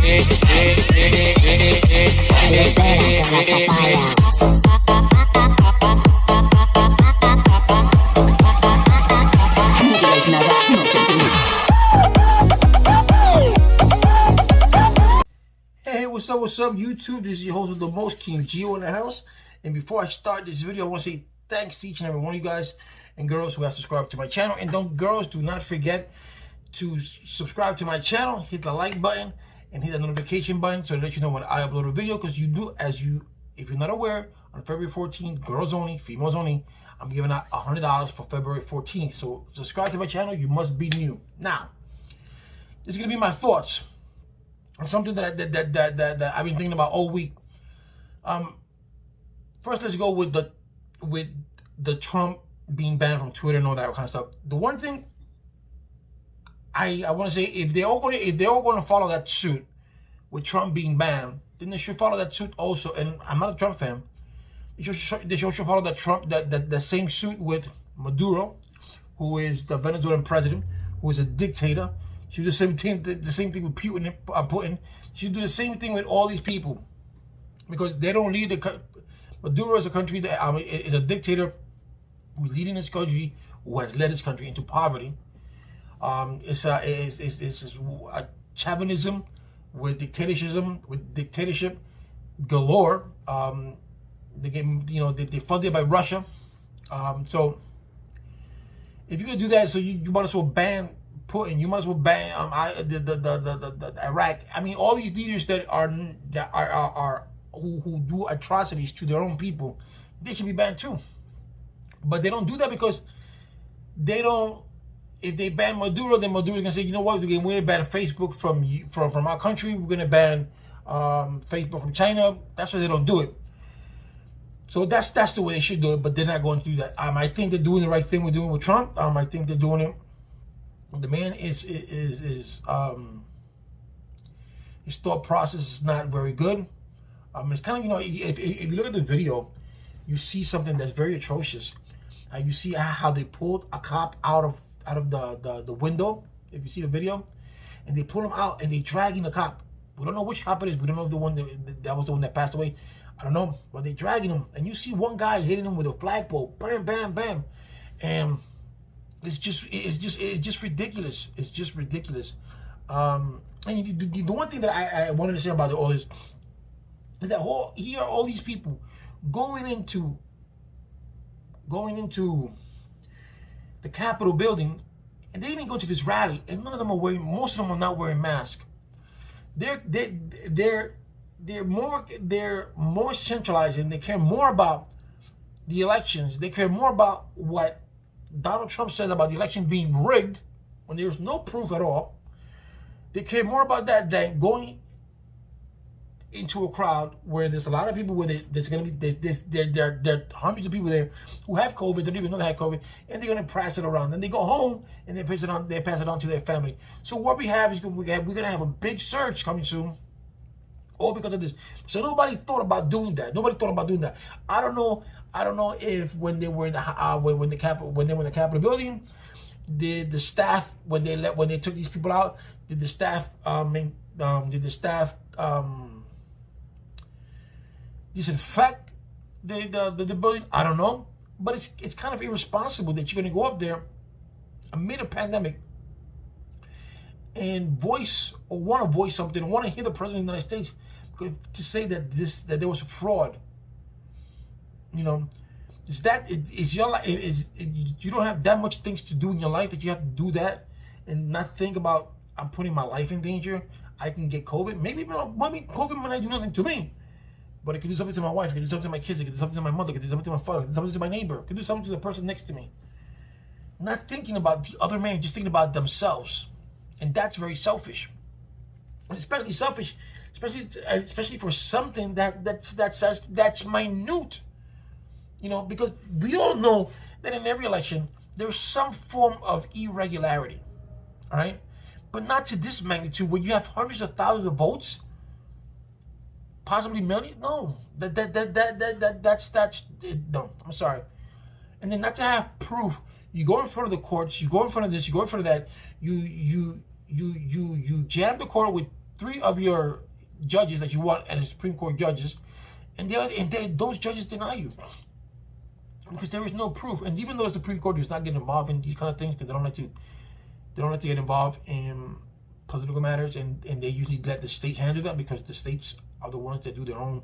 Hey, what's up, YouTube? This is your host of the most, King Gio in the house. And before I start this video, I want to say thanks to each and every one of you guys and girls who have subscribed to my channel. And girls, do not forget to subscribe to my channel, hit the like button, and hit the notification button so that you know when I upload a video. Because if you're not aware, on February 14th, girls only, females only, I'm giving out $100 for February 14th. So subscribe to my channel. You must be new. Now, this is gonna be my thoughts on something that I've been thinking about all week. First, let's go with the Trump being banned from Twitter and all that kind of stuff. The one thing I want to say, if they're all going to follow that suit with Trump being banned, then they should follow that suit also. And I'm not a Trump fan. They should follow that same suit with Maduro, who is the Venezuelan president, who is a dictator. She do the same thing with Putin. Putin. She do the same thing with all these people, because they don't lead the. Maduro is a country that is a dictator who's leading this country, who has led this country into poverty. It's a chauvinism with dictatorship galore. They're funded by Russia. So if you're gonna do that, so you might as well ban Putin. You might as well ban the Iraq. I mean, all these leaders that are who do atrocities to their own people, they should be banned too. But they don't do that because they don't. If they ban Maduro, then Maduro's gonna say, you know what, we're gonna ban Facebook from our country. We're gonna ban Facebook from China. That's why they don't do it. So that's the way they should do it. But they're not going to do that. I think they're doing the right thing. We're doing with Trump. I think they're doing it. The man his thought process is not very good. It's kind of, if you look at the video, you see something that's very atrocious. You see how they pulled a cop out of the window. If you see the video, and they pull him out and they dragging the cop. We don't know which cop it is. We don't know if that was the one that passed away. I don't know, but they dragging him, and you see one guy hitting him with a flagpole, bam, bam, bam, and it's just ridiculous. It's just ridiculous. And the one thing that I wanted to say about all this is that here are all these people going into the Capitol building, and they didn't go to this rally, and none of them are wearing. Most of them are not wearing masks. They're more centralized, and they care more about the elections. They care more about what Donald Trump said about the election being rigged, when there's no proof at all. They care more about that than going into a crowd where there's a lot of people, where there's going to be there are hundreds of people there who have COVID, they don't even know they have COVID, and they're going to pass it around. Then they go home and they pass it on to their family. So what we have is we're going to have a big surge coming soon, all because of this. So nobody thought about doing that. I don't know if when they were in the Capitol building, did the staff, when they took these people out, did the staff disinfect the building? I don't know, but it's kind of irresponsible that you're going to go up there amid a pandemic and want to voice something, want to hear the president of the United States to say that there was a fraud. You don't have that much things to do in your life that you have to do that and not think about, I'm putting my life in danger. I can get COVID. Maybe COVID might not do nothing to me, but it could do something to my wife. It could do something to my kids. It could do something to my mother. It could do something to my father. It could do something to my neighbor. It could do something to the person next to me. Not thinking about the other man, just thinking about themselves, and that's very selfish. And especially selfish, especially for something that's minute. Because we all know that in every election there's some form of irregularity, all right? But not to this magnitude where you have hundreds of thousands of votes, possibly millions. No, that's no. I'm sorry. And then not to have proof. You go in front of the courts. You go in front of this. You go in front of that. You jam the court with three of your judges that you want and the Supreme Court judges, and those judges deny you because there is no proof. And even though the Supreme Court does not get involved in these kind of things because they don't like to get involved in political matters, and they usually let the state handle that because the states are the ones that do their own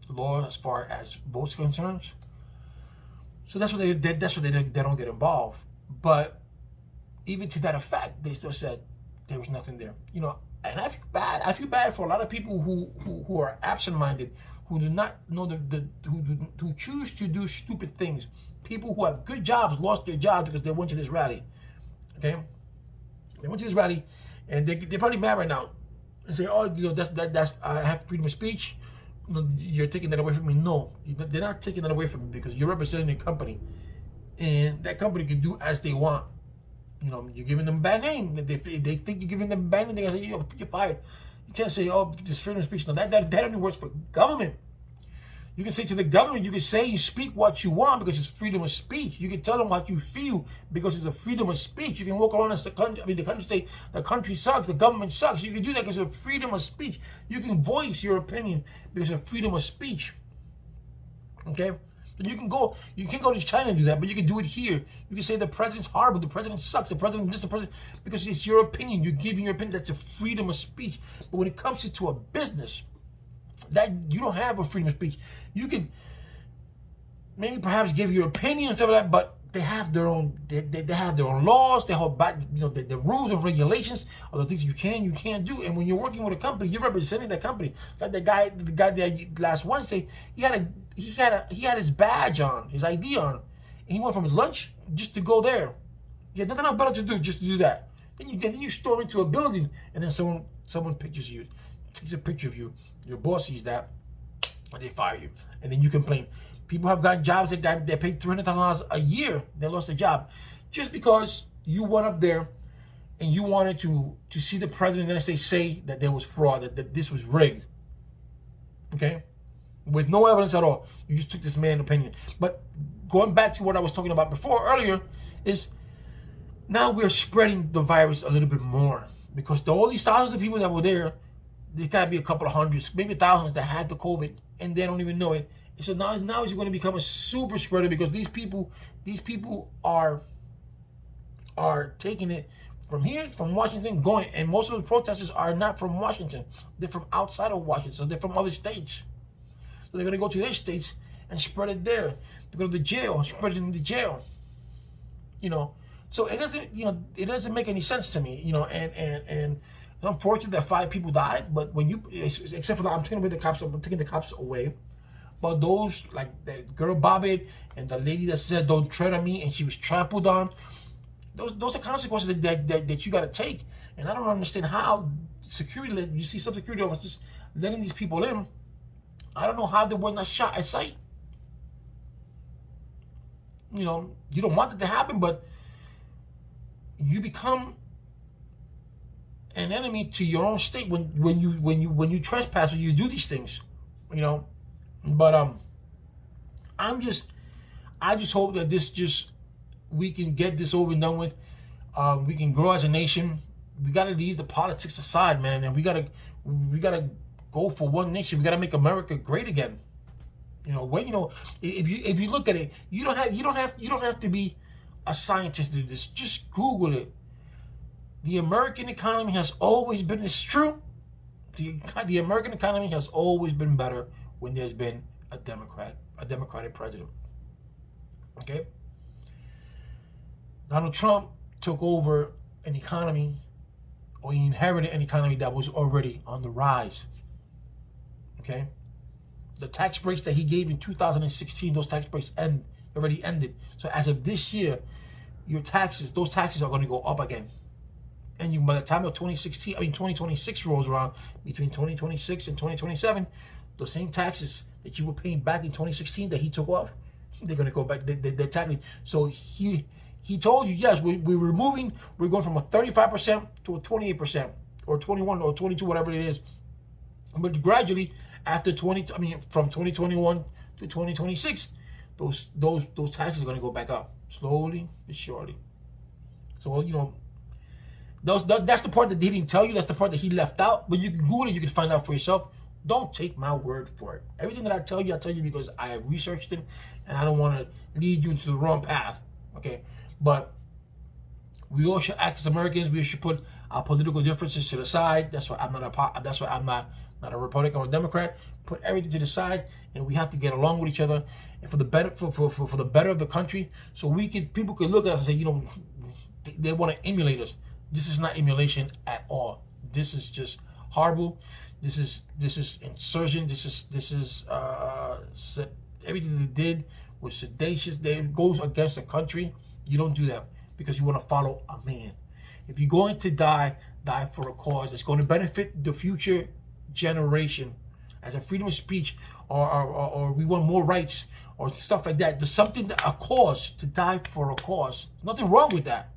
law as far as votes concerns. So that's what they don't get involved. But even to that effect, they still said there was nothing there. You know, and I feel bad. I feel bad for a lot of people who are absent-minded, who do not know who choose to do stupid things. People who have good jobs lost their jobs because they went to this rally. Okay, they went to this rally, and they're probably mad right now and say, "Oh, you know, that's I have freedom of speech. You know, you're taking that away from me." No, they're not taking that away from me because you're representing a company, and that company can do as they want. You know, you're giving them a bad name. They think you're giving them a bad name. They're gonna say, "You're fired." You can't say, "Oh, this freedom of speech." No, that only works for government. You can say to the government, you can say you speak what you want because it's freedom of speech. You can tell them what you feel because it's a freedom of speech. You can walk around as the country, the country say the country sucks, the government sucks. You can do that because it's freedom of speech. You can voice your opinion because it's freedom of speech. Okay? But you can go to China and do that, but you can do it here. You can say the president's horrible, the president sucks, the president this, the president, because it's your opinion. You're giving your opinion. That's a freedom of speech. But when it comes to a business, that you don't have a freedom of speech. You can maybe perhaps give your opinion and stuff like that, but they have their own. They have their own laws. They have the rules and regulations of the things you can't do. And when you're working with a company, you're representing that company. Like the guy that last Wednesday, he had his badge on, his ID on, and he went from his lunch just to go there. He had nothing else better to do, just to do that. Then you storm into a building, and then someone pictures you, takes a picture of you. Your boss sees that, and they fire you, and then you complain. People have gotten jobs that they paid $300,000 a year. They lost their job just because you went up there and you wanted to see the president of the United States say that there was fraud, that this was rigged. Okay, with no evidence at all. You just took this man's opinion. But going back to what I was talking about earlier, is now we're spreading the virus a little bit more because all these thousands of people that were there. There's got to be a couple of hundreds, maybe thousands that had the COVID and they don't even know it. And so now it's going to become a super spreader because these people are taking it from here, from Washington, going. And most of the protesters are not from Washington. They're from outside of Washington. So they're from other states. So they're going to go to their states and spread it there. They go to the jail and spread it in the jail. You know, so it doesn't make any sense to me. You know, and it's unfortunate that 5 people died, but except for that, I'm taking the cops away. But those, like the girl Bobbitt and the lady that said "Don't tread on me" and she was trampled on, those are consequences that you got to take. And I don't understand how security. You see some security officers letting these people in. I don't know how they were not shot at sight. You know, you don't want it to happen, but you become an enemy to your own state when you trespass, when you do these things, you know. But I just hope that we can get this over and done with. We can grow as a nation. We gotta leave the politics aside, man, and we gotta go for one nation. We gotta make America great again. You know, if you look at it, you don't have to be a scientist to do this. Just Google it. The American economy has always been, it's true, the American economy has always been better when there's been a Democratic president. Okay? Donald Trump took over an economy, or he inherited an economy that was already on the rise. Okay? The tax breaks that he gave in 2016, those tax breaks already ended. So as of this year, those taxes are going to go up again. And by the time of 2026 rolls around, between 2026 and 2027, those same taxes that you were paying back in 2016 that he took off, they're going to go back. They're tackling. So he told you, yes, we're going from a 35% to a 28%, or 21 or 22, whatever it is. But gradually, from 2021 to 2026, those taxes are going to go back up slowly but surely. So, you know, That's the part that he didn't tell you. That's the part that he left out. But you can Google it. You can find out for yourself. Don't take my word for it. Everything that I tell you because I have researched it, and I don't want to lead you into the wrong path. Okay, but we all should act as Americans. We should put our political differences to the side. That's why I'm not a Republican or a Democrat. Put everything to the side, and we have to get along with each other, and for the better for the better of the country. So people could look at us and say, you know, they want to emulate us. This is not emulation at all. This is just horrible. This is insurgent. This is everything they did was seditious. It goes against the country. You don't do that because you want to follow a man. If you're going to die for a cause that's going to benefit the future generation, as a freedom of speech, or we want more rights or stuff like that. There's something, a cause, to die for a cause. There's nothing wrong with that.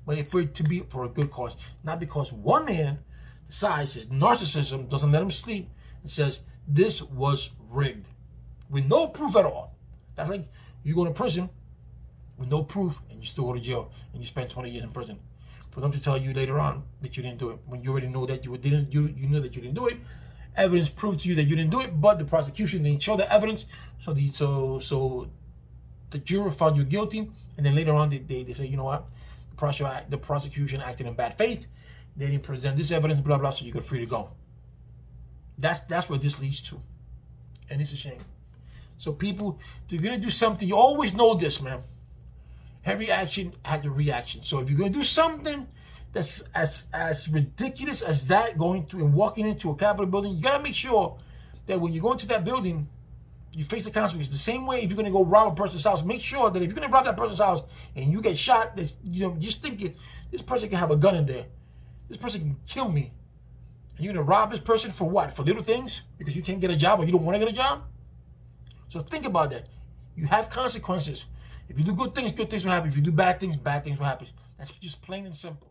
But for it to be for a good cause, not because one man decides his narcissism doesn't let him sleep and says this was rigged with no proof at all. That's like you go to prison with no proof and you still go to jail and you spend 20 years in prison. For them to tell you later on that you didn't do it when you already know that you knew that you didn't do it. Evidence proved to you that you didn't do it, but the prosecution didn't show the evidence, so the jury found you guilty, and then later on they say, you know what, the prosecution acted in bad faith. They didn't present this evidence, blah blah, so you got free to go. That's what this leads to, and it's a shame. So people, if you're gonna do something, you always know this, man. Every action has a reaction. So if you're gonna do something that's as ridiculous as that, going through and walking into a Capitol building, you gotta make sure that when you go into that building, you face the consequences. The same way if you're gonna go rob a person's house, make sure that if you're gonna rob that person's house and you get shot, that just thinking this person can have a gun in there. This person can kill me. And you're gonna rob this person for what? For little things? Because you can't get a job or you don't want to get a job? So think about that. You have consequences. If you do good things will happen. If you do bad things will happen. That's just plain and simple.